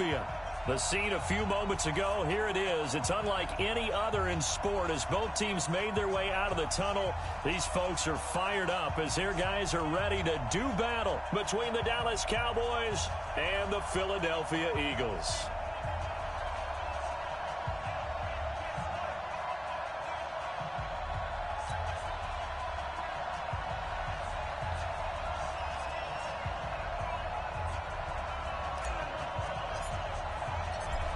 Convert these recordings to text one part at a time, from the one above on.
Philadelphia. The scene a few moments ago, here it is. It's unlike any other in sport as both teams made their way out of the tunnel. These folks are fired up as their guys are ready to do battle between the Dallas Cowboys and the Philadelphia Eagles.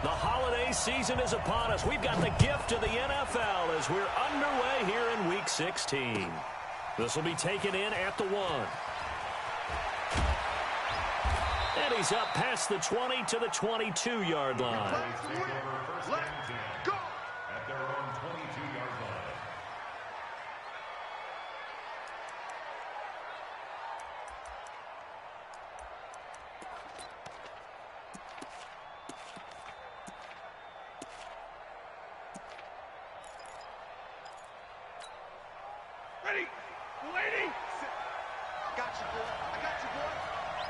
The holiday season is upon us. We've got the gift of the NFL as we're underway here in Week 16. This will be taken in at the 1. And he's up past the 20 to the 22-yard line. Let's go! At their own 22-yard line. Ready, lady. Got you, boy. I got you, boy.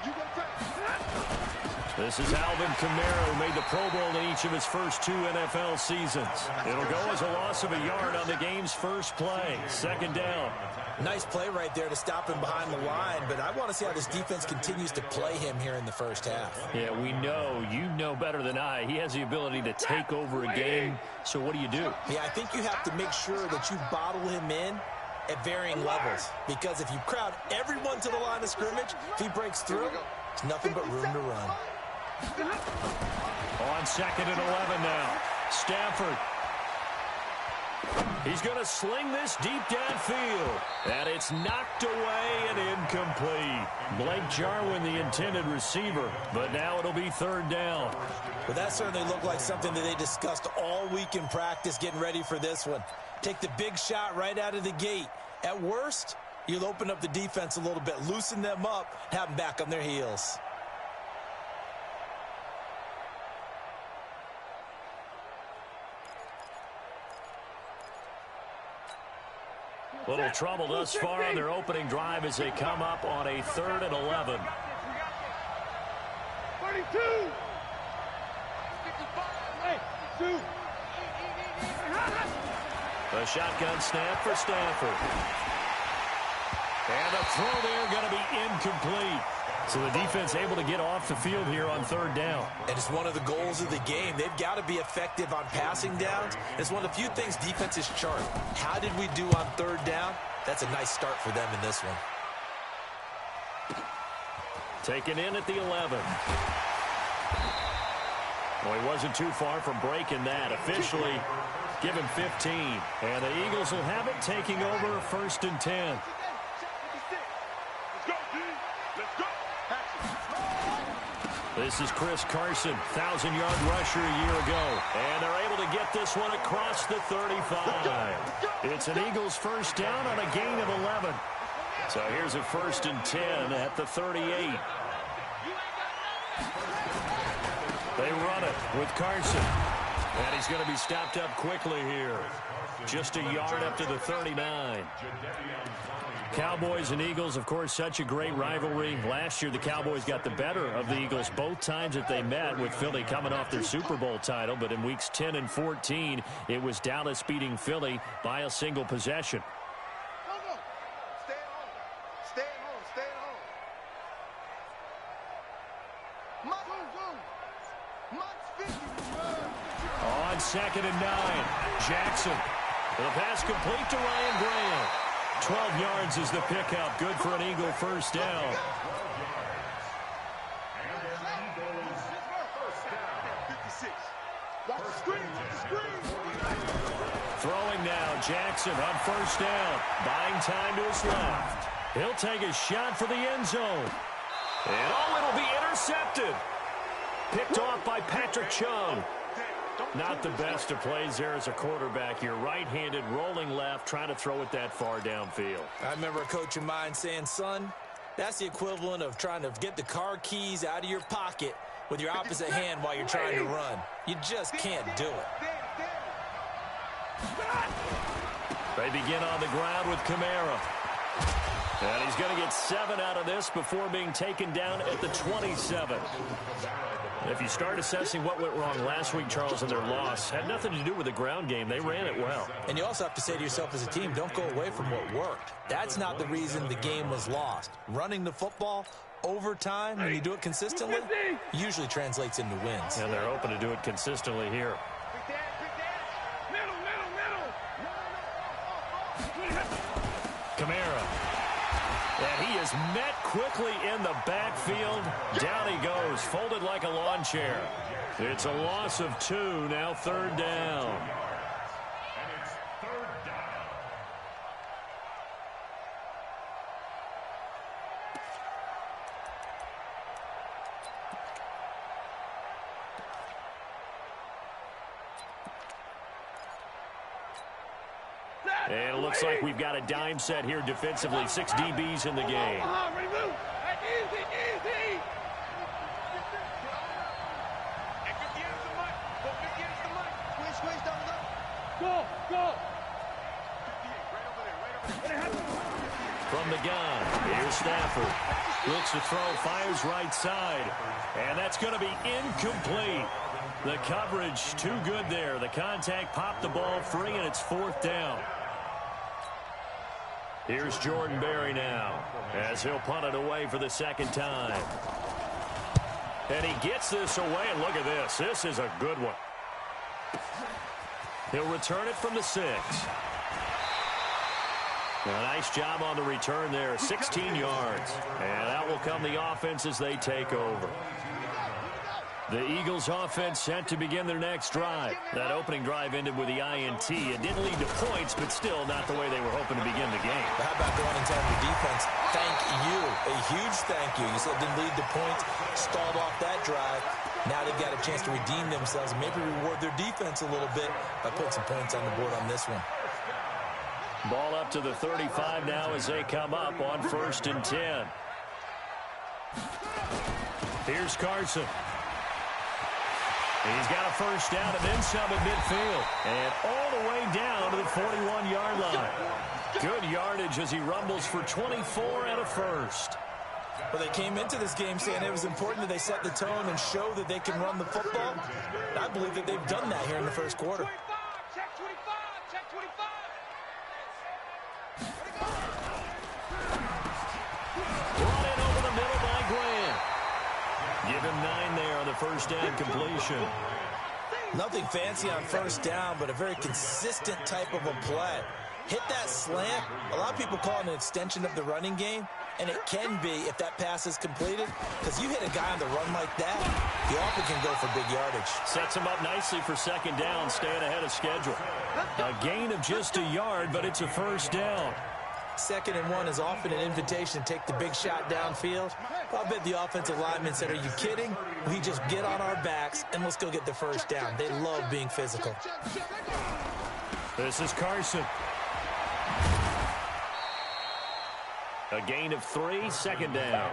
You go first. This is Alvin Kamara, who made the Pro Bowl in each of his first 2 NFL seasons. It'll go as a loss of a yard on the game's first play. Second down. Nice play right there to stop him behind the line, but I want to see how this defense continues to play him here in the first half. Yeah, we know. You know better than I. He has the ability to take over a game. So what do you do? Yeah, I think you have to make sure that you bottle him in at varying levels, because if you crowd everyone to the line of scrimmage, if he breaks through, it's nothing but room to run. On second and 11 now. Stafford. He's going to sling this deep downfield. And it's knocked away and incomplete. Blake Jarwin, the intended receiver. But now it'll be third down. Well, that certainly looked like something that they discussed all week in practice getting ready for this one. Take the big shot right out of the gate. At worst, you'll open up the defense a little bit, loosen them up, have them back on their heels. Little trouble thus far on their opening drive as they come up on a 3rd and 11. 32. 2. The shotgun snap for Stafford. And the throw there going to be incomplete. So the defense able to get off the field here on 3rd down. And it's one of the goals of the game. They've got to be effective on passing downs. It's one of the few things defenses chart. How did we do on 3rd down? That's a nice start for them in this one. Taken in at the 11. Well, he wasn't too far from breaking that. Officially, give him 15. And the Eagles will have it, taking over 1st and 10. This is Chris Carson, 1,000-yard rusher a year ago. And they're able to get this one across the 35. It's an Eagles first down on a gain of 11. So here's a 1st and 10 at the 38. They run it with Carson. And he's going to be stopped up quickly here. Just a yard up to the 39. Cowboys and Eagles, of course, such a great rivalry. Last year, the Cowboys got the better of the Eagles both times that they met, with Philly coming off their Super Bowl title. But in weeks 10 and 14, it was Dallas beating Philly by a single possession. Stay at home. Stay at home. On 2nd and 9, Jackson. The pass complete to Ryan Graham. 12 yards is the pickup. Good for an Eagle first down. Throwing now, Jackson on first down. Buying time to his left. He'll take a shot for the end zone. And it'll be intercepted. Picked off by Patrick Chung. Not the best of plays there as a quarterback. You're right-handed, rolling left, trying to throw it that far downfield. I remember a coach of mine saying, son, that's the equivalent of trying to get the car keys out of your pocket with your opposite hand while you're trying to run. You just can't do it. They begin on the ground with Kamara. And he's going to get 7 out of this before being taken down at the 27. If you start assessing what went wrong last week, Charles, in their loss, had nothing to do with the ground game. They ran it well. And you also have to say to yourself as a team, don't go away from what worked. That's not the reason the game was lost. Running the football over time, when you do it consistently, usually translates into wins. And they're hoping to do it consistently here. Kamara. And he is met quickly in the backfield. Down he goes, folded like a lawn chair. It's a loss of 2, now 3rd down. And it looks like we've got a dime set here defensively. 6 DBs in the game. From the gun, here's Stafford. Looks to throw, fires right side. And that's going to be incomplete. The coverage too good there. The contact popped the ball free, and it's 4th down. Here's Jordan Berry now, as he'll punt it away for the 2nd time. And he gets this away, and look at this. This is a good one. He'll return it from the 6. A nice job on the return there, 16 yards. And out will come the offense as they take over. The Eagles offense set to begin their next drive. That opening drive ended with the INT. It didn't lead to points, but still not the way they were hoping to begin the game. But how about going and telling your defense, thank you, a huge thank you. You said it didn't lead to points, stalled off that drive. Now they've got a chance to redeem themselves and maybe reward their defense a little bit by putting some points on the board on this one. Ball up to the 35 now as they come up on 1st and 10. Here's Carson. He's got a 1st down and then some at midfield. And all the way down to the 41-yard line. Good yardage as he rumbles for 24 and a 1st. Well, they came into this game saying it was important that they set the tone and show that they can run the football. I believe that they've done that here in the 1st quarter. Brought in over the middle by Grant. Give him 9 there on the 1st down completion. Nothing fancy on 1st down, but a very consistent type of a play. Hit that slant. A lot of people call it an extension of the running game, and it can be if that pass is completed, because you hit a guy on the run like that, he often can go for big yardage. Sets him up nicely for 2nd down, staying ahead of schedule. A gain of just a yard, but it's a 1st down. 2nd and 1 is often an invitation to take the big shot downfield. I bet the offensive linemen said, are you kidding? We just get on our backs and let's go get the 1st down. They love being physical. This is Carson. A gain of 3, 2nd down.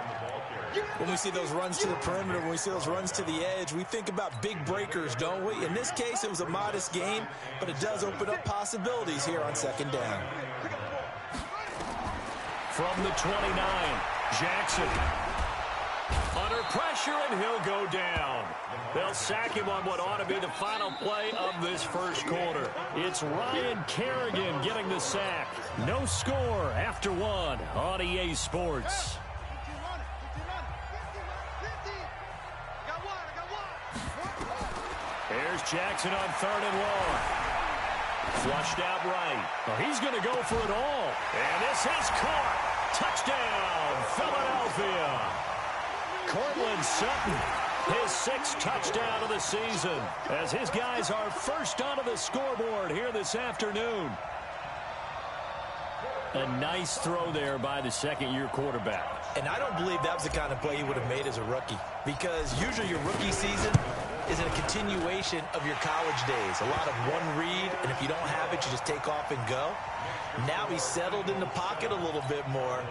When we see those runs to the perimeter, when we see those runs to the edge, we think about big breakers, don't we? In this case, it was a modest gain, but it does open up possibilities here on 2nd down. From the 29, Jackson. Under pressure, and he'll go down. They'll sack him on what ought to be the final play of this 1st quarter. It's Ryan Kerrigan getting the sack. No score after 1 on EA Sports. Here's Jackson on 3rd and long. Flushed out right. Well, he's going to go for it all. And this is caught. Touchdown, Philadelphia. Cortland Sutton, his 6th touchdown of the season, as his guys are first onto the scoreboard here this afternoon. A nice throw there by the 2nd-year quarterback. And I don't believe that was the kind of play he would have made as a rookie, because usually your rookie season is a continuation of your college days. A lot of one read, and if you don't have it, you just take off and go. Now he's settled in the pocket a little bit more,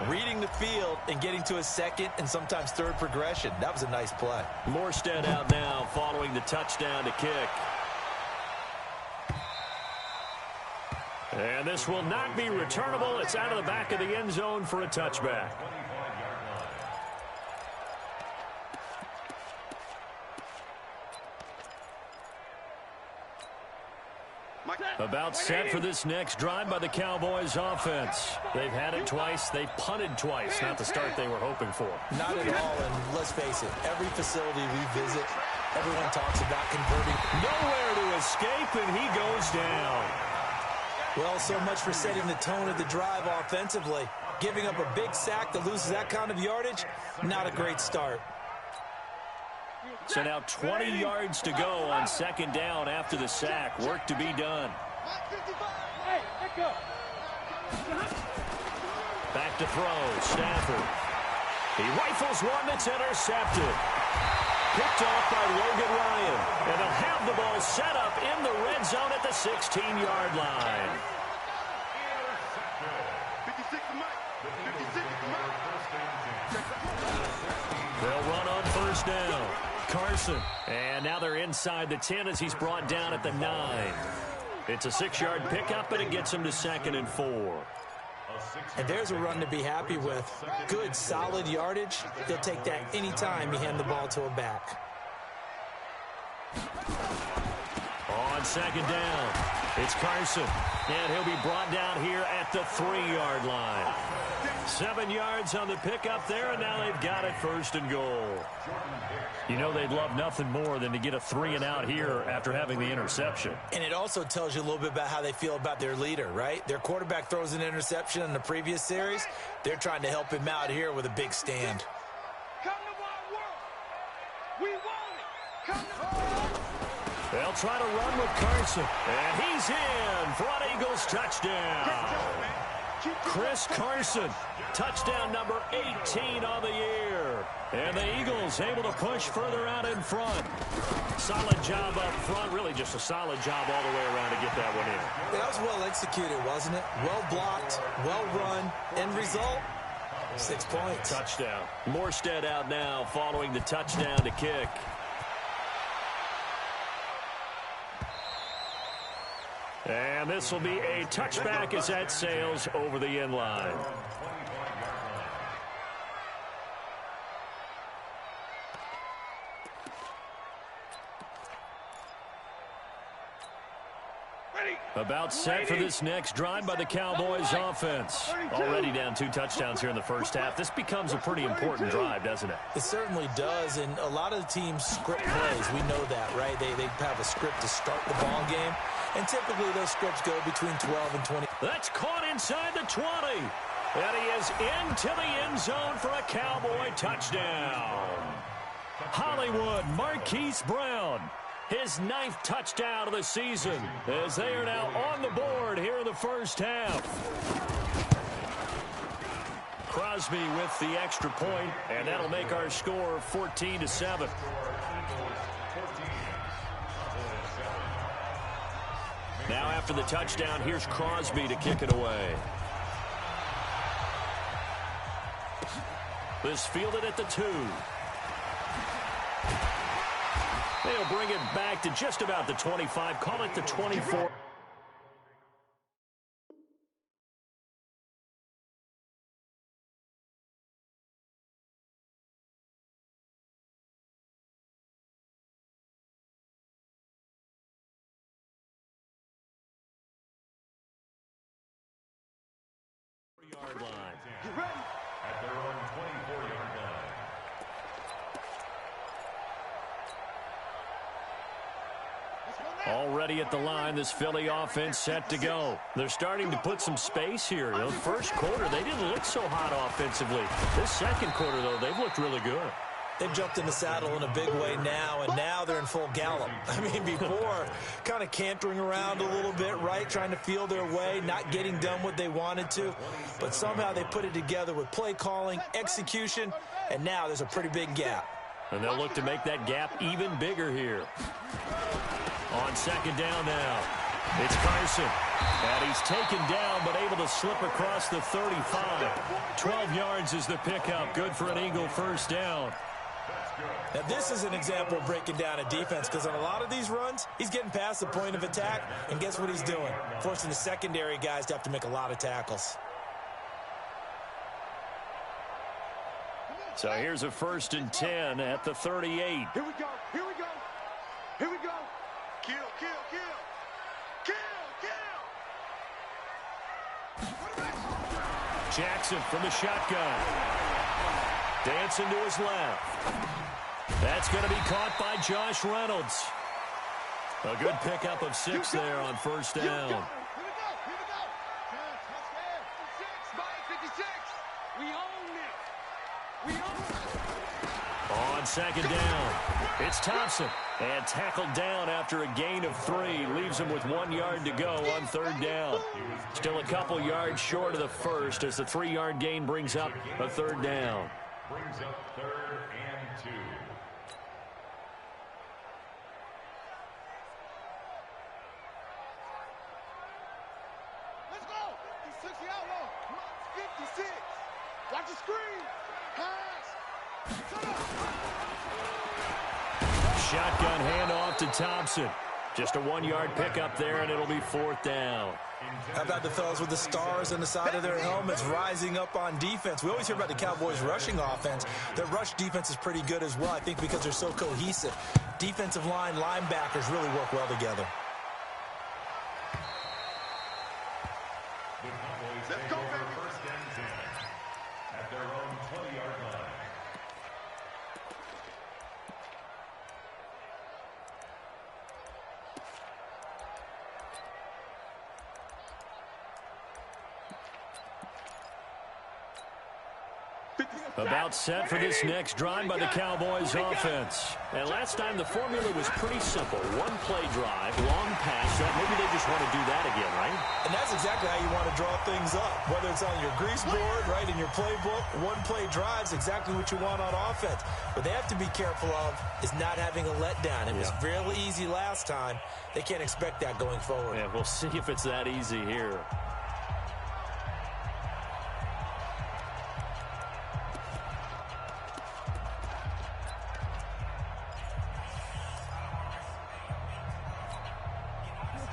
reading the field and getting to a 2nd and sometimes 3rd progression. That was a nice play. Morstead out now following the touchdown to kick. And this will not be returnable. It's out of the back of the end zone for a touchback. About set for this next drive by the Cowboys offense. They've had it twice. They've punted twice. Not the start they were hoping for. Not at all, and let's face it, every facility we visit, everyone talks about converting. Nowhere to escape, and he goes down. Well, so much for setting the tone of the drive offensively. Giving up a big sack that loses that kind of yardage, not a great start. So now 20 yards to go on second down after the sack. Work to be done. Back to throw. Stafford. He rifles one that's intercepted. Picked off by Logan Ryan. And they'll have the ball set up in the red zone at the 16-yard line. They'll run on first down. Carson. And now they're inside the 10 as he's brought down at the 9. It's a 6-yard pickup, and it gets him to 2nd and 4. And there's a run to be happy with. Good, solid yardage. They'll take that any time you hand the ball to a back. On second down, it's Carson. And he'll be brought down here at the 3-yard line. 7 yards on the pickup there, and now they've got it 1st and goal. You know they'd love nothing more than to get a 3-and-out here after having the interception. And it also tells you a little bit about how they feel about their leader, right? Their quarterback throws an interception in the previous series. They're trying to help him out here with a big stand. Come to my world. We want it. Come to They'll try to run with Carson. And he's in for an Eagles touchdown. Chris Carson, touchdown number 18 on the year. And the Eagles able to push further out in front. Solid job up front. Really just a solid job all the way around to get that one in. That was well executed, wasn't it? Well blocked, well run. End result, 6 points. Touchdown. Morstead out now following the touchdown to kick. And this will be a touchback as that sails over the end line. About set for this next drive by the Cowboys offense. Already down 2 touchdowns here in the first half. This becomes a pretty important drive, doesn't it? It certainly does, and a lot of the teams script plays. We know that, right? They have a script to start the ball game, and typically those scripts go between 12 and 20. That's caught inside the 20. And he is into the end zone for a Cowboy touchdown. Hollywood Marquise Brown. His 9th touchdown of the season as they are now on the board here in the first half. Crosby with the extra point, and that'll make our score 14-7. Now after the touchdown, here's Crosby to kick it away. This fielded at the 2. They'll bring it back to just about the 25. Call it the 24. Yard line. Get ready. At their own 24-yard line. Already at the line, this Philly offense set to go. They're starting to put some space here. The first quarter, they didn't look so hot offensively. This second quarter, though, they've looked really good. They've jumped in the saddle in a big way now, and now they're in full gallop. I mean, before, kind of cantering around a little bit, right, trying to feel their way, not getting done what they wanted to. But somehow they put it together with play calling, execution, and now there's a pretty big gap. And they'll look to make that gap even bigger here. On second down now, it's Carson. And he's taken down but able to slip across the 35. 12 yards is the pickup. Good for an Eagle first down. Now, this is an example of breaking down a defense because on a lot of these runs, he's getting past the point of attack, and guess what he's doing? Forcing the secondary guys to have to make a lot of tackles. So here's a 1st and 10 at the 38. Here we go. Here we go. Here we go. Kill, kill, kill. Kill, kill. Jackson from the shotgun. Dancing to his left. That's going to be caught by Josh Reynolds. A good pickup of 6 there on 1st down. Here we go. Here we go. 56. We own it. We own it. On 2nd down, it's Thompson. And tackled down after a gain of 3. Leaves him with 1 yard to go on 3rd down. Still a couple yards short of the first as the 3-yard gain brings up a 3rd down. Brings up 3rd and 2. Let's go. 56 outlaw. 56. Watch the screen. Pass. Shut up. Shotgun handoff to Thompson. Just a 1-yard pickup there, and it'll be 4th down. How about the fellas with the stars on the side of their helmets rising up on defense? We always hear about the Cowboys' rushing offense. Their rush defense is pretty good as well, I think, because they're so cohesive. Defensive line, linebackers really work well together. Let's go, baby. 1st and 10 at their own 20-yard line. About set for this next drive by the Cowboys offense. And last time the formula was pretty simple. 1-play drive, long pass set. Maybe they just want to do that again, right? And that's exactly how you want to draw things up. Whether it's on your grease board, right, in your playbook, 1-play drives, exactly what you want on offense. What they have to be careful of is not having a letdown. It was really easy last time. They can't expect that going forward. Yeah, we'll see if it's that easy here.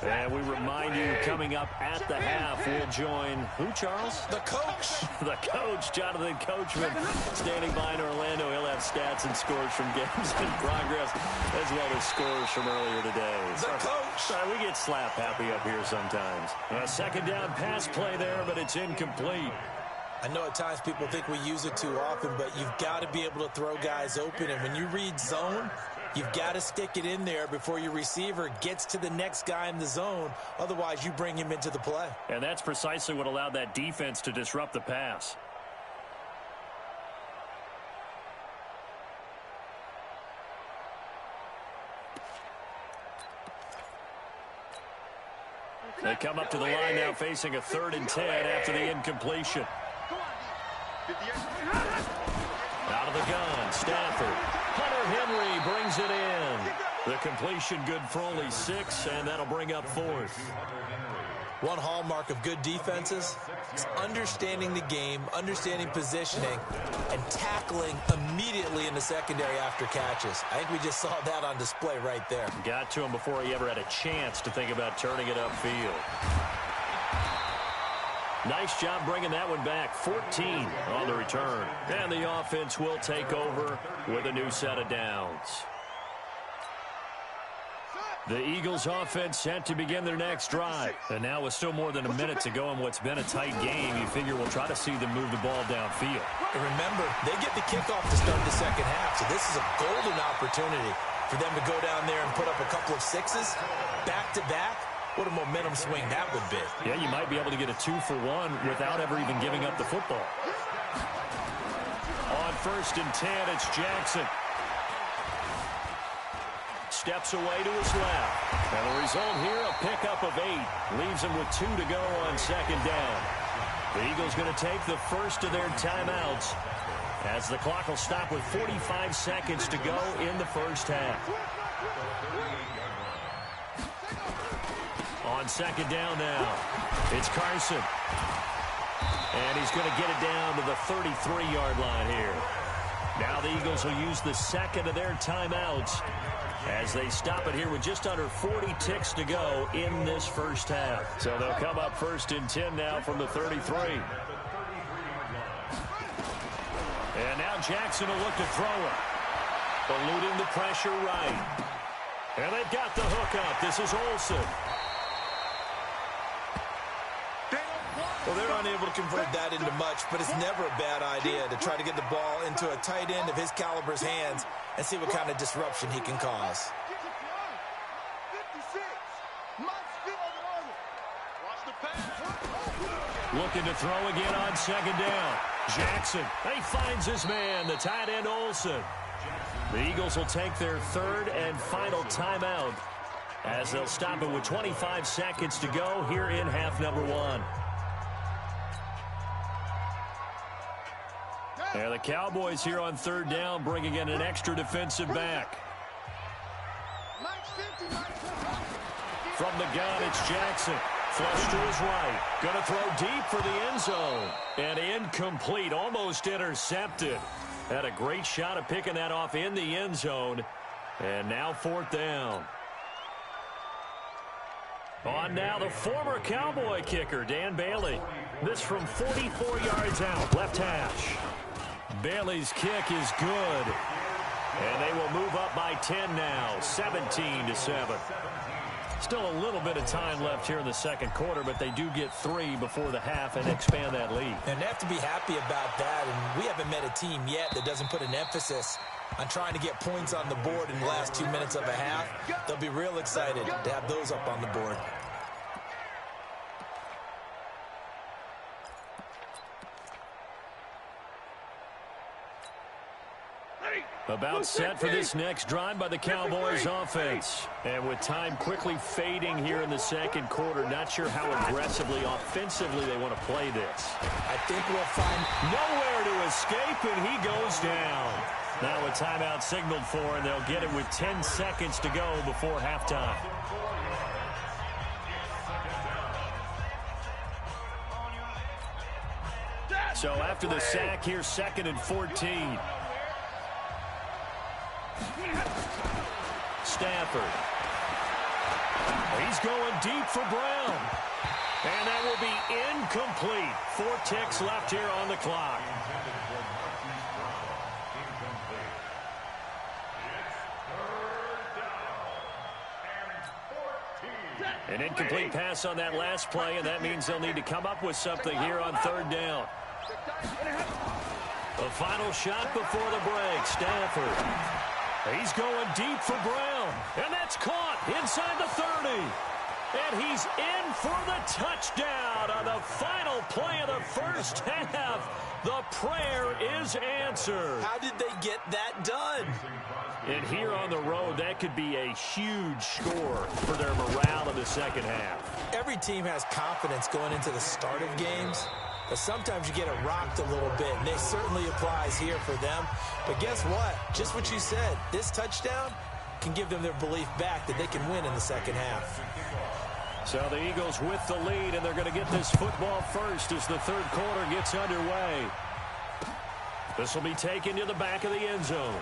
And we remind you, coming up at the half, we'll join who, Charles? The coach. The coach, Jonathan Coachman, standing by in Orlando. He'll have stats and scores from games in progress, as well as scores from earlier today. The coach. Sorry, we get slap happy up here sometimes. A 2nd down pass play there, but it's incomplete. I know at times people think we use it too often, but you've got to be able to throw guys open. And when you read zone, you've got to stick it in there before your receiver gets to the next guy in the zone. Otherwise, you bring him into the play. And that's precisely what allowed that defense to disrupt the pass. They come up to the line now facing a 3rd and 10 after the incompletion. Out of the gun, Stafford. Hunter Henry brings it in. The completion good for only 6, and that'll bring up 4th. One hallmark of good defenses is understanding the game, understanding positioning, and tackling immediately in the secondary after catches. I think we just saw that on display right there. Got to him before he ever had a chance to think about turning it upfield. Nice job bringing that one back. 14 on the return. And the offense will take over with a new set of downs. The Eagles offense set to begin their next drive. And now with still more than a minute to go in what's been a tight game, you figure we'll try to see them move the ball downfield. And remember, they get the kickoff to start the second half, so this is a golden opportunity for them to go down there and put up a couple of 6s back-to-back. What a momentum swing that would be. Yeah, you might be able to get a 2-for-1 without ever even giving up the football. On 1st and 10, it's Jackson. Steps away to his left. And the result here, a pickup of 8. Leaves him with 2 to go on 2nd down. The Eagles going to take the first of their timeouts as the clock will stop with 45 seconds to go in the first half. On 2nd down now, it's Carson. And he's going to get it down to the 33-yard line here. Now the Eagles will use the second of their timeouts as they stop it here with just under 40 ticks to go in this first half. So they'll come up 1st and 10 now from the 33. And now Jackson will look to throw it. Eluding the pressure right. And they've got the hook up. This is Olsen. Well, they're unable to convert that into much, but it's never a bad idea to try to get the ball into a tight end of his caliber's hands and see what kind of disruption he can cause. Looking to throw again on 2nd down. Jackson, he finds his man, the tight end Olsen. The Eagles will take their 3rd and final timeout as they'll stop it with 25 seconds to go here in half number 1. And the Cowboys here on 3rd down bringing in an extra defensive back. From the gun, it's Jackson. Flush to his right. Going to throw deep for the end zone. And incomplete, almost intercepted. Had a great shot at picking that off in the end zone. And now 4th down. On now the former Cowboy kicker, Dan Bailey. This from 44 yards out, left hash. Bailey's kick is good. And they will move up by 10 now, 17-7. Still a little bit of time left here in the 2nd quarter, but they do get 3 before the half and expand that lead. And they have to be happy about that, and we haven't met a team yet that doesn't put an emphasis on trying to get points on the board in the last 2 minutes of a half. They'll be real excited to have those up on the board. About set for this next drive by the Cowboys offense. And with time quickly fading here in the 2nd quarter, not sure how aggressively, offensively they want to play this. I think we'll find nowhere to escape, and he goes down. Now a timeout signaled for, and they'll get it with 10 seconds to go before halftime. So after the sack, here's 2nd and 14. Stafford. He's going deep for Brown. And that will be incomplete. 4 ticks left here on the clock. An incomplete pass on that last play, and that means they'll need to come up with something here on 3rd down. The final shot before the break, Stafford. He's going deep for Brown, and that's caught inside the 30. And he's in for the touchdown on the final play of the first half. The prayer is answered. How did they get that done? And here on the road, that could be a huge score for their morale in the 2nd half. Every team has confidence going into the start of games, but sometimes you get it rocked a little bit, and it certainly applies here for them. But guess what? Just what you said, this touchdown can give them their belief back that they can win in the 2nd half. So the Eagles with the lead, and they're going to get this football first as the 3rd quarter gets underway. This will be taken to the back of the end zone.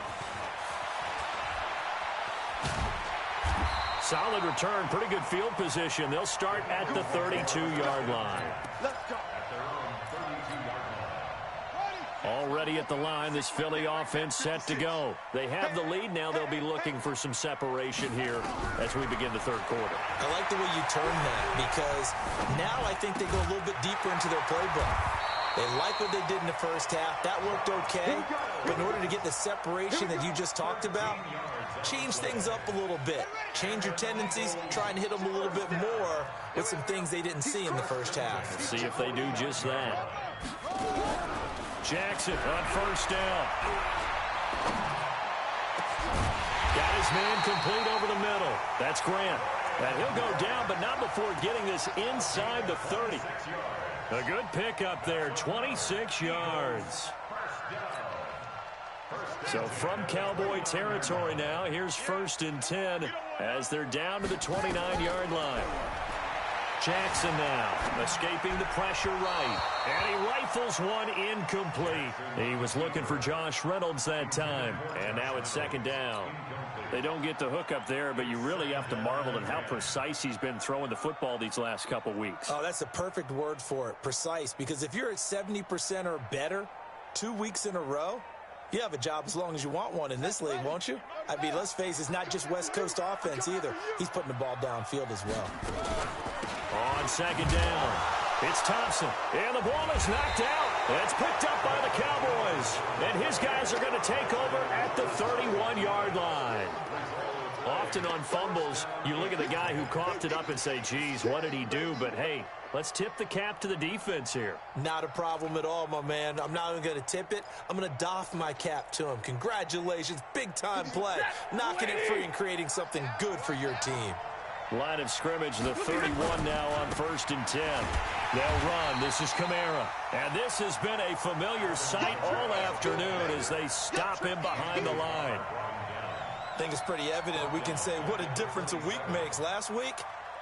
Solid return, pretty good field position. They'll start at the 32-yard line. Let's go. Already at the line, this Philly offense set to go. They have the lead now. They'll be looking for some separation here as we begin the 3rd quarter. I like the way you turn that, because now I think they go a little bit deeper into their playbook. They like what they did in the first half. That worked okay. But in order to get the separation that you just talked about, change things up a little bit. Change your tendencies, try and hit them a little bit more with some things they didn't see in the first half. Let's see if they do just that. Jackson on 1st down. Got his man complete over the middle. That's Grant. And he'll go down, but not before getting this inside the 30. A good pickup there, 26 yards. So from Cowboy territory now, here's 1st and 10 as they're down to the 29-yard line. Jackson now, escaping the pressure right. And he rifles one incomplete. He was looking for Josh Reynolds that time. And now it's second down. They don't get the hook up there, but you really have to marvel at how precise he's been throwing the football these last couple weeks. Oh, that's a perfect word for it, precise. Because if you're at 70% or better 2 weeks in a row, you have a job as long as you want one in this league, won't you? I mean, let's face it, it's not just West Coast offense either. He's putting the ball downfield as well. On second down, it's Thompson, and the ball is knocked out. It's picked up by the Cowboys, and his guys are going to take over at the 31-yard line. Often on fumbles, you look at the guy who coughed it up and say, geez, what did he do? But, hey, let's tip the cap to the defense here. Not a problem at all, my man. I'm not even going to tip it. I'm going to doff my cap to him. Congratulations, big-time play. Knocking it free and creating something good for your team. Line of scrimmage, the 31 now on 1st and 10. They'll run. This is Kamara. And this has been a familiar sight all afternoon as they stop him behind the line. I think it's pretty evident. We can say what a difference a week makes. Last week,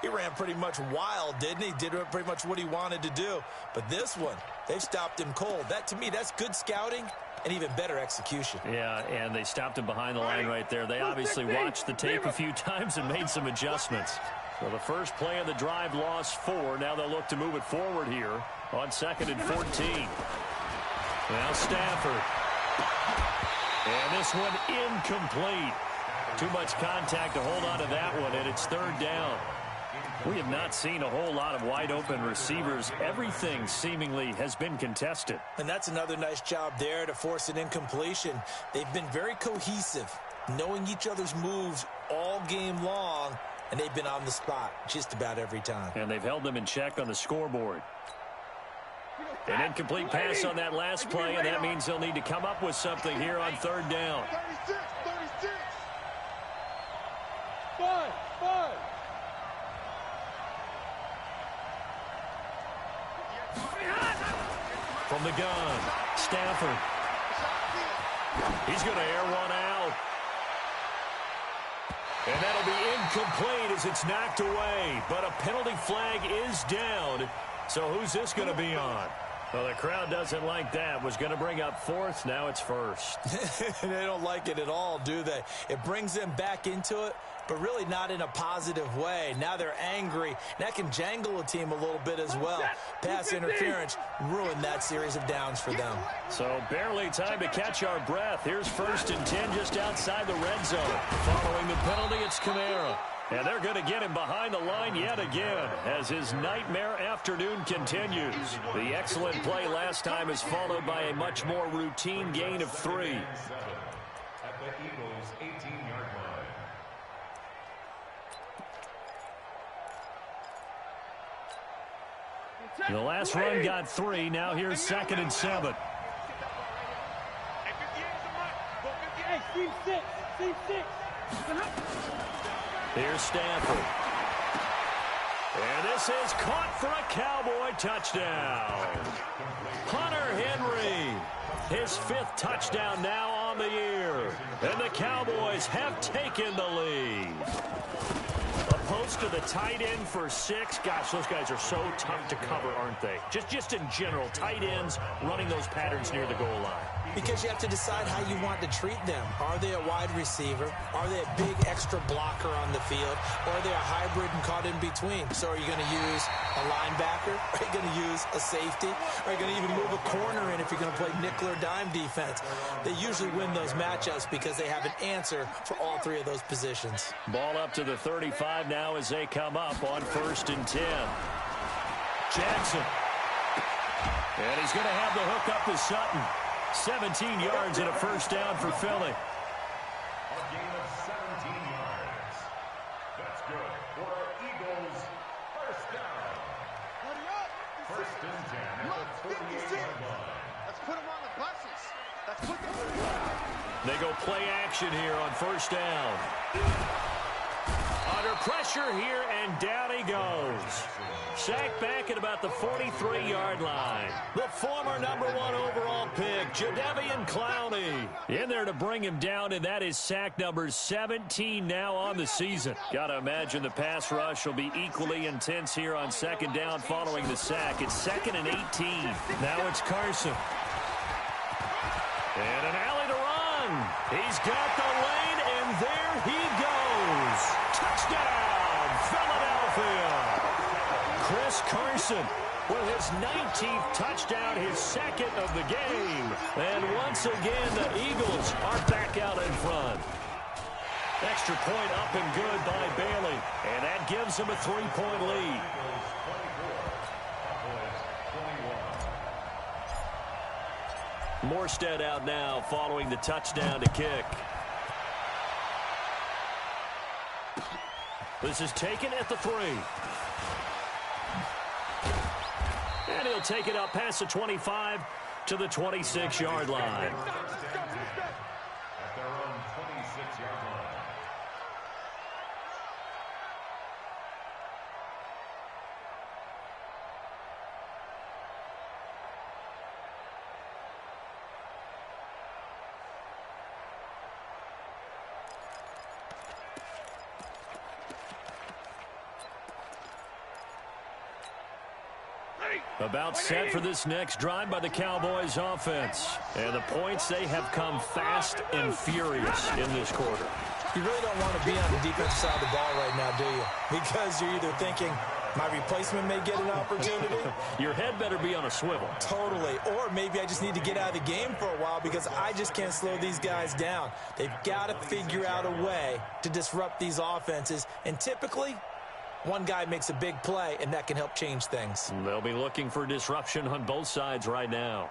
he ran pretty much wild, didn't he? Did pretty much what he wanted to do. But this one, they've stopped him cold. That, to me, that's good scouting and even better execution. Yeah, and they stopped him behind the line right there. They obviously watched the tape a few times and made some adjustments. So the first play of the drive lost 4. Now they'll look to move it forward here on 2nd and 14. Now Stafford. And this one incomplete. Too much contact to hold on to that one, and it's 3rd down. We have not seen a whole lot of wide-open receivers. Everything seemingly has been contested. And that's another nice job there to force an incompletion. They've been very cohesive, knowing each other's moves all game long, and they've been on the spot just about every time. And they've held them in check on the scoreboard. An incomplete pass on that last play, and that means they'll need to come up with something here on 3rd down. 36. From the gun, Stafford. He's going to air one out. And that'll be incomplete as it's knocked away. But a penalty flag is down. So who's this going to be on? Well, the crowd doesn't like that. Was going to bring up 4th. Now it's 1st. They don't like it at all, do they? It brings them back into it, but really not in a positive way. Now they're angry. That can jangle a team a little bit as well. Pass interference ruined that series of downs for them. So barely time to catch our breath. Here's 1st and 10 just outside the red zone. Following the penalty, it's Kamara. And they're going to get him behind the line yet again as his nightmare afternoon continues. The excellent play last time is followed by a much more routine gain of 3. At the Eagles' 18-yard line. The last run got 3. Now here's 2nd and 7. Hey, Steve 6. Here's Stafford. And this is caught for a Cowboy touchdown. Hunter Henry, his 5th touchdown now on the year. And the Cowboys have taken the lead. A post to the tight end for 6. Gosh, those guys are so tough to cover, aren't they? Just in general, tight ends running those patterns near the goal line. Because you have to decide how you want to treat them. Are they a wide receiver? Are they a big extra blocker on the field? Or are they a hybrid and caught in between? So are you going to use a linebacker? Are you going to use a safety? Are you going to even move a corner in if you're going to play nickel or dime defense? They usually win those matchups because they have an answer for all 3 of those positions. Ball up to the 35 now as they come up on 1st and 10. Jackson. And he's going to have the hook up to Sutton. 17 yards and a 1st down for Philly. A gain of 17 yards. That's good for our Eagles' 1st down. 1st and 10 at the 48-yard line. Let's put them on the buses. Let's put them. They go play action here on 1st down. Under pressure here, and down he goes. Sacked back at about the 43-yard line. The former #1 overall pick, Jadeveon Clowney, in there to bring him down, and that is sack number 17 now on the season. Got to imagine the pass rush will be equally intense here on second down following the sack. It's 2nd and 18. Now it's Carson. And an alley to run. He's got the lane, and there he goes. Touchdown, Philadelphia. Chris Carson with his 19th touchdown, his 2nd of the game. And once again, the Eagles are back out in front. Extra point up and good by Bailey. And that gives him a 3-point lead. Morstead out now following the touchdown to kick. This is taken at the 3. And he'll take it up past the 25 to the 26-yard line. At their own 26-yard line. About set for this next drive by the Cowboys offense. And the points, they have come fast and furious in this quarter. You really don't want to be on the defensive side of the ball right now, do you? Because you're either thinking, my replacement may get an opportunity. Your head better be on a swivel. Totally. Or maybe I just need to get out of the game for a while because I just can't slow these guys down. They've got to figure out a way to disrupt these offenses. And typically, one guy makes a big play, and that can help change things. They'll be looking for disruption on both sides right now.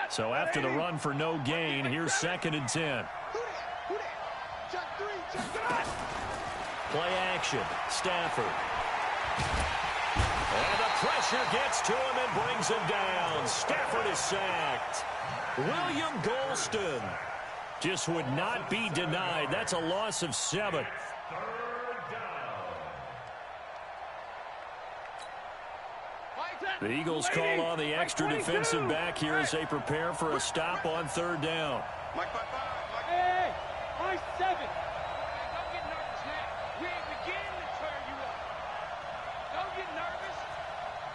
So after the run for no gain, here's 2nd and 10. Play action. Stafford. And the pressure gets to him and brings him down. Stafford is sacked. William Golston just would not be denied. That's a loss of 7. The Eagles call on the extra defensive back here as they prepare for a stop on 3rd down. Hey, my 7. Don't get nervous now. We ain't beginning to turn you up. Don't get nervous.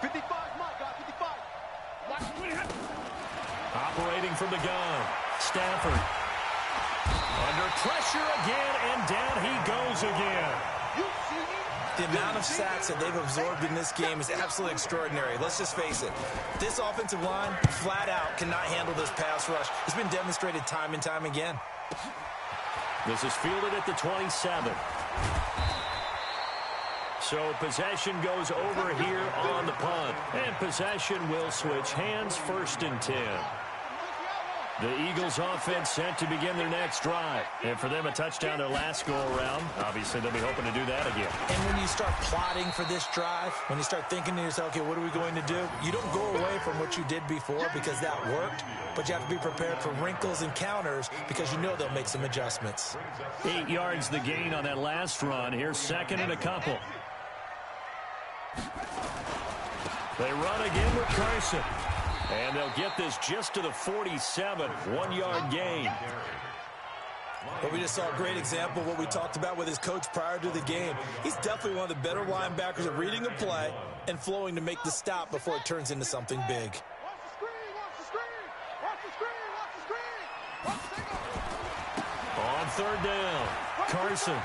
55, my God, 55. Operating from the gun. Stafford. Under pressure again, and down he goes again. You see me? The amount of sacks that they've absorbed in this game is absolutely extraordinary. Let's just face it. This offensive line, flat out, cannot handle this pass rush. It's been demonstrated time and time again. This is fielded at the 27. So possession goes over here on the punt. And possession will switch hands, 1st and 10. The Eagles offense set to begin their next drive. And for them, a touchdown their last go-around. Obviously, they'll be hoping to do that again. And when you start plotting for this drive, when you start thinking to yourself, okay, what are we going to do? You don't go away from what you did before because that worked, but you have to be prepared for wrinkles and counters because you know they'll make some adjustments. 8 yards the gain on that last run. Here's 2nd and a couple. They run again with Carson. And they'll get this just to the 47, 1-yard gain. But we just saw a great example of what we talked about with his coach prior to the game. He's definitely one of the better linebackers at reading a play and flowing to make the stop before it turns into something big. On 3rd down, Carson.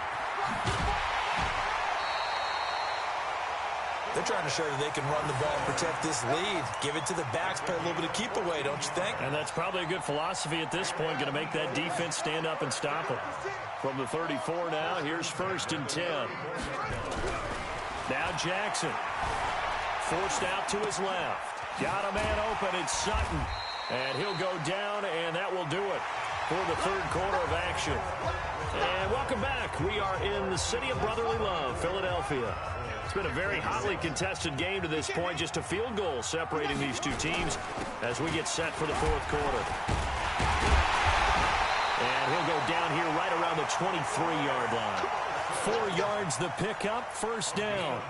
They're trying to show that they can run the ball and protect this lead. Give it to the backs, play a little bit of keep away, don't you think? And that's probably a good philosophy at this point, going to make that defense stand up and stop them. From the 34 now, here's 1st and 10. Now Jackson. Forced out to his left. Got a man open, it's Sutton. And he'll go down, and that will do it for the 3rd quarter of action. And welcome back. We are in the city of brotherly love, Philadelphia. It's been a very hotly contested game to this point. Just a field goal separating these two teams as we get set for the 4th quarter. And he'll go down here right around the 23-yard line. 4 yards the pickup, first down.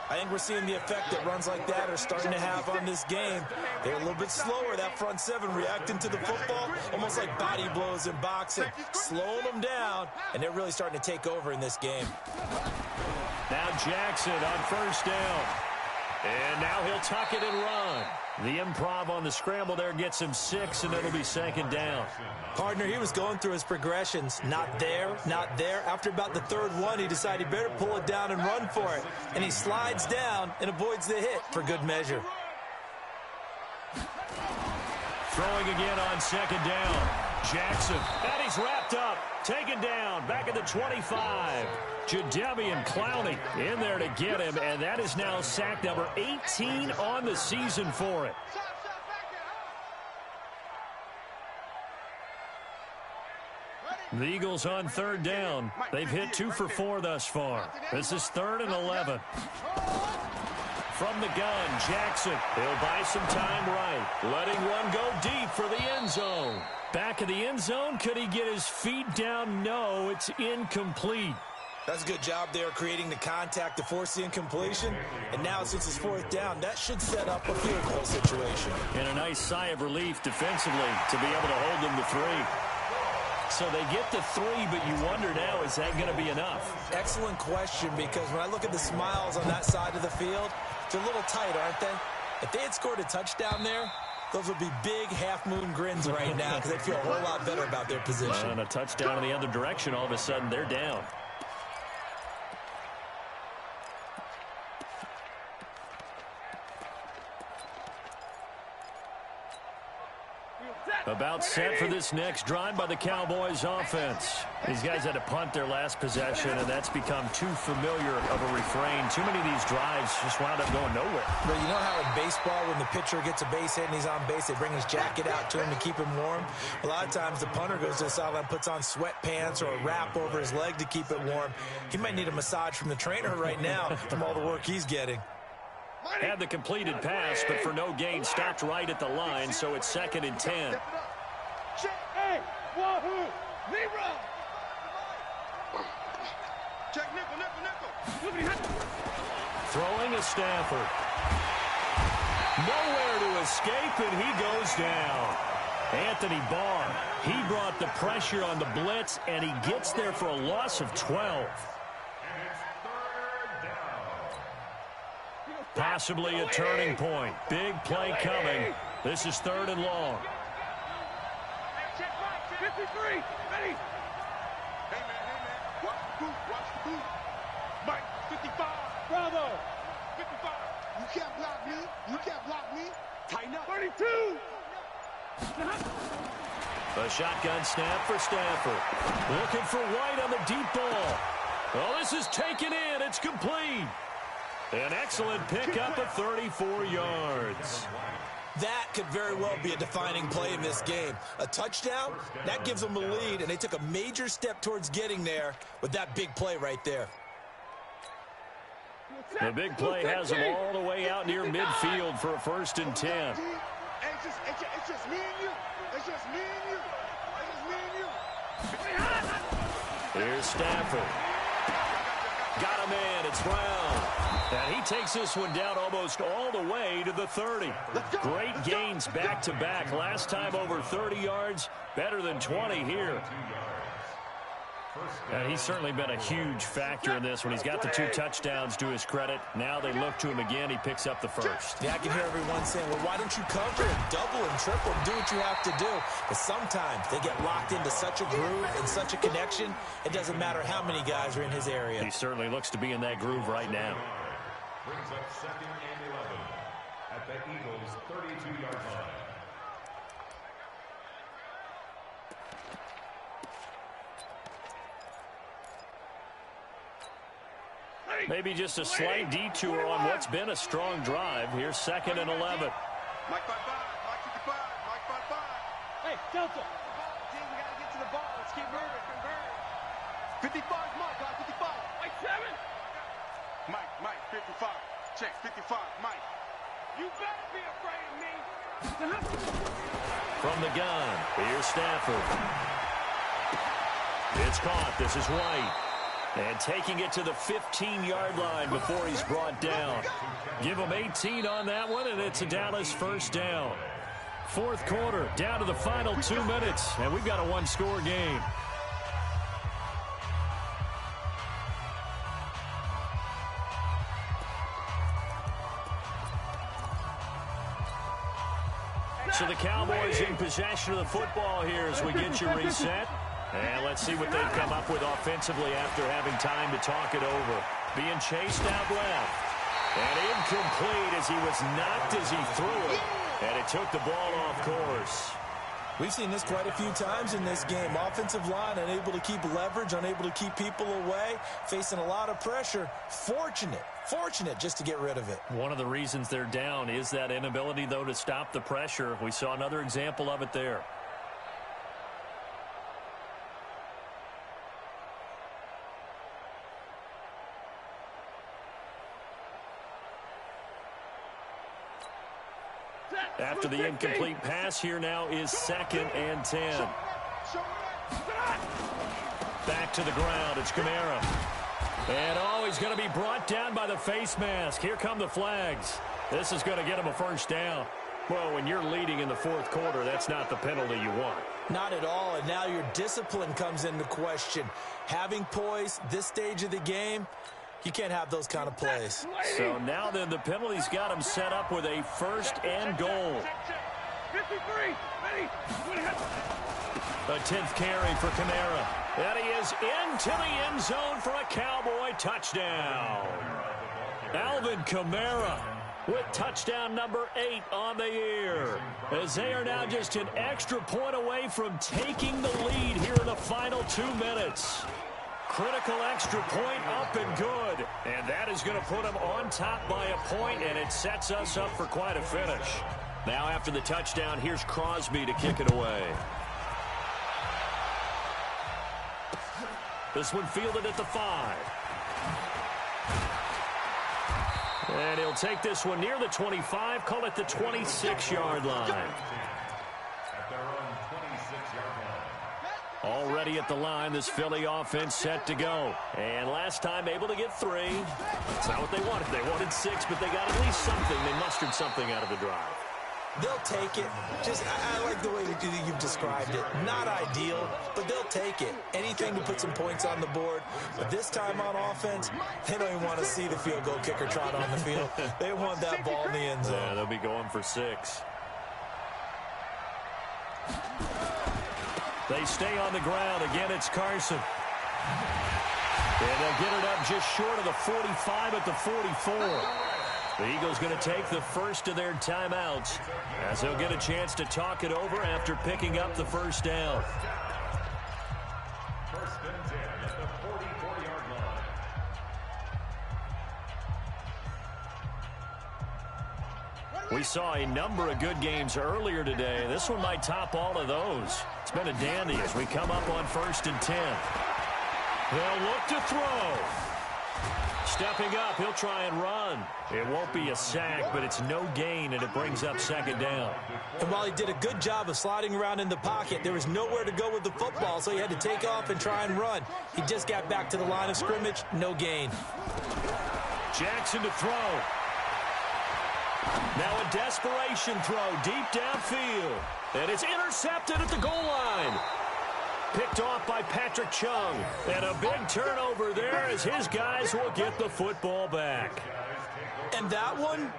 I think we're seeing the effect that runs like that are starting to have on this game. They're a little bit slower, that front seven, reacting to the football, almost like body blows in boxing, slowing them down, and they're really starting to take over in this game. Now Jackson on first down. And now he'll tuck it and run. The improv on the scramble there gets him 6, and it'll be second down. Partner, he was going through his progressions. Not there, not there. After about the third one, he decided he better pull it down and run for it. And he slides down and avoids the hit for good measure. Throwing again on second down. Jackson, and he's wrapped up. Taken down, back at the 25. Jadeveon Clowney in there to get him, and that is now sack number 18 on the season for it. The Eagles on third down. They've hit 2 for 4 thus far. This is 3rd and 11. From the gun, Jackson. He'll buy some time right. Letting one go deep for the end zone. Back of the end zone. Could he get his feet down? No, it's incomplete. That's a good job there creating the contact to force the incompletion. And now since it's 4th down, that should set up a field goal situation. And a nice sigh of relief defensively to be able to hold them to 3. So they get to 3, but you wonder now, is that going to be enough? Excellent question, because when I look at the smiles on that side of the field, they're a little tight, aren't they? If they had scored a touchdown there, those would be big half-moon grins right now because they'd feel a whole lot better about their position. And a touchdown in the other direction, all of a sudden they're down. About set for this next drive by the Cowboys offense. These guys had to punt their last possession, and that's become too familiar of a refrain. Too many of these drives just wound up going nowhere. But you know how in baseball, when the pitcher gets a base hit and he's on base, they bring his jacket out to him to keep him warm? A lot of times the punter goes to the sideline, puts on sweatpants or a wrap over his leg to keep it warm. He might need a massage from the trainer right now from all the work he's getting. Had the completed pass, but for no gain, stopped right at the line, so it's 2nd and 10. Hey, wahoo, Libra. Check nickel. Throwing a Stafford. Nowhere to escape, and he goes down. Anthony Barr, he brought the pressure on the blitz, and he gets there for a loss of 12. Possibly a turning point. Big play coming. This is 3rd and long. 53, ready. Hey, man. Watch the boot. Mike, 55. Bravo. 55. You can't block me. Tighten up. 32. A shotgun snap for Stafford. Looking for White on the deep ball. Well, this is taken in. It's complete. An excellent pickup of 34 yards. That could very well be a defining play in this game. A touchdown, that gives them a lead, and they took a major step towards getting there with that big play right there. The big play has them all the way out near midfield for a 1st and 10. It's just me and you. It's just me and you. Here's Stafford. Got him in. It's Brown. And he takes this one down almost all the way to the 30. Great gains back-to-back. Last time over 30 yards, better than 20 here. And he's certainly been a huge factor in this when he's got the 2 touchdowns to his credit. Now they look to him again. He picks up the 1st. Yeah, I can hear everyone saying, well, why don't you cover and double and triple and do what you have to do? But sometimes they get locked into such a groove and such a connection, it doesn't matter how many guys are in his area. He certainly looks to be in that groove right now. Brings up 2nd and 11 at the Eagles' 32-yard line. Maybe just a slight detour on what's been a strong drive. Here's 2nd and 11. Mike 55. Mike 55. Mike 55. Hey, Delta. Team, we got to get to the ball. Let's keep moving. 55 is Mike. 55. Mike 7. Mike 55. Check 55. Mike. You better be afraid of me. From the gun, here's Stafford. It's caught. This is White. And taking it to the 15-yard line before he's brought down. Give him 18 on that one, and it's a Dallas first down. Fourth quarter, down to the final 2 minutes, and we've got a one-score game. So the Cowboys in possession of the football here as we get you reset. And let's see what they've come up with offensively after having time to talk it over. Being chased out left. And incomplete as he was knocked as he threw it. And it took the ball off course. We've seen this quite a few times in this game. Offensive line unable to keep leverage, unable to keep people away, facing a lot of pressure. Fortunate just to get rid of it. One of the reasons they're down is that inability, though, to stop the pressure. We saw another example of it there. After the incomplete pass, here now is 2nd and 10. Back to the ground. It's Kamara. And, he's going to be brought down by the face mask. Here come the flags. This is going to get him a first down. Well, when you're leading in the fourth quarter, that's not the penalty you want. Not at all, and now your discipline comes into question. Having poise this stage of the game, you can't have those kind of plays. So now then the penalty's got him set up with a 1st and goal. 53, ready. A 10th carry for Kamara. And he is into the end zone for a Cowboy touchdown. Alvin Kamara with touchdown number 8 on the year. As they are now just an extra point away from taking the lead here in the final 2 minutes. Critical extra point up and good. And that is going to put them on top by a point, and it sets us up for quite a finish. Now after the touchdown, here's Crosby to kick it away. This one fielded at the 5. And he'll take this one near the 25, call it the 26-yard line. Already at the line, this Philly offense set to go. And last time able to get 3. That's not what they wanted. They wanted 6, but they got at least something. They mustered something out of the drive. They'll take it. I like the way you've described it. Not ideal, but they'll take it. Anything to put some points on the board. But this time on offense, they don't even want to see the field goal kicker trot on the field. They want that ball in the end zone. Yeah, they'll be going for 6. They stay on the ground. Again, it's Carson. And they'll get it up just short of the 45 at the 44. The Eagles going to take the first of their timeouts as they'll get a chance to talk it over after picking up the first down. 1st and 10 at the 44-yard line. We saw a number of good games earlier today. This one might top all of those. It's been a dandy as we come up on 1st and 10. They'll look to throw. Stepping up, he'll try and run. It won't be a sack, but it's no gain, and it brings up 2nd down. And while he did a good job of sliding around in the pocket, there was nowhere to go with the football, so he had to take off and try and run. He just got back to the line of scrimmage, no gain. Jackson to throw. Now a desperation throw deep downfield. And it's intercepted at the goal line. Picked off by Patrick Chung. And a big turnover there as his guys will get the football back. And that one,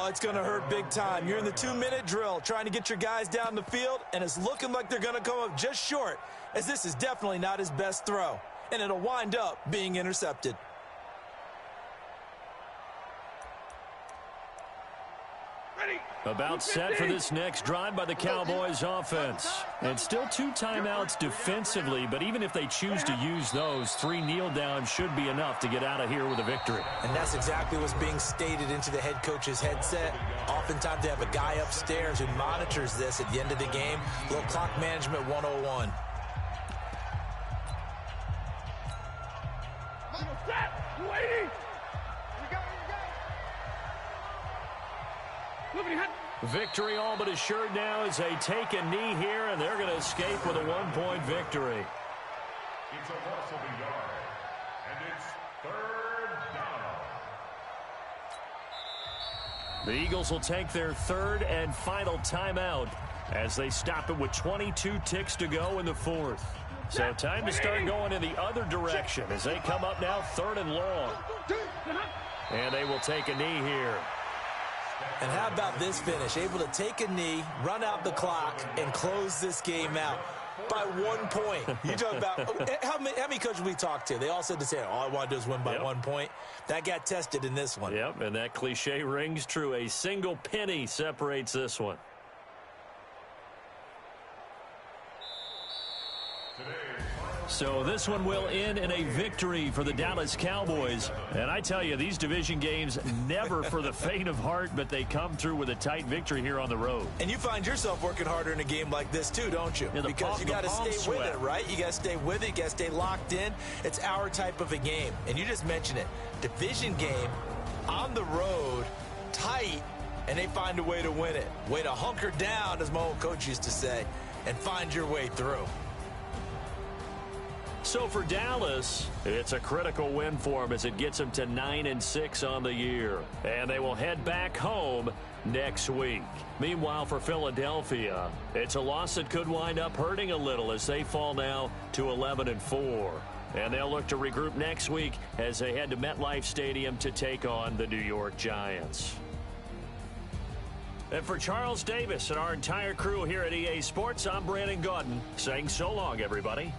it's going to hurt big time. You're in the 2-minute drill trying to get your guys down the field, and it's looking like they're going to come up just short, as this is definitely not his best throw. And it'll wind up being intercepted. About set for this next drive by the Cowboys offense. And still 2 timeouts defensively, but even if they choose to use those, 3 kneel downs should be enough to get out of here with a victory. And that's exactly what's being stated into the head coach's headset. Oftentimes they have a guy upstairs who monitors this at the end of the game. A little clock management 101. Victory all but assured now as they take a knee here, and they're going to escape with a 1-point victory. It's a loss of a yard. And The Eagles will take their third and final timeout as they stop it with 22 ticks to go in the fourth. So time to start going in the other direction as they come up now 3rd and long. And they will take a knee here. And how about this finish? Able to take a knee, run out the clock, and close this game out by 1 point. You talk about how many coaches we talked to? They all said the same. All I want to do is win by 1 point. That got tested in this one. Yep, and that cliche rings true. A single penny separates this one. So this one will end in a victory for the Dallas Cowboys. And I tell you, these division games never for the faint of heart, but they come through with a tight victory here on the road. And you find yourself working harder in a game like this too, don't you? Yeah, because you got to stay with it, right? You got to stay with it. You got to stay locked in. It's our type of a game. And you just mentioned it. Division game on the road, tight, and they find a way to win it. Way to hunker down, as my old coach used to say, and find your way through. So for Dallas, it's a critical win for them as it gets them to 9-6 on the year. And they will head back home next week. Meanwhile, for Philadelphia, it's a loss that could wind up hurting a little as they fall now to 11-4. And they'll look to regroup next week as they head to MetLife Stadium to take on the New York Giants. And for Charles Davis and our entire crew here at EA Sports, I'm Brandon Gaudin saying so long, everybody.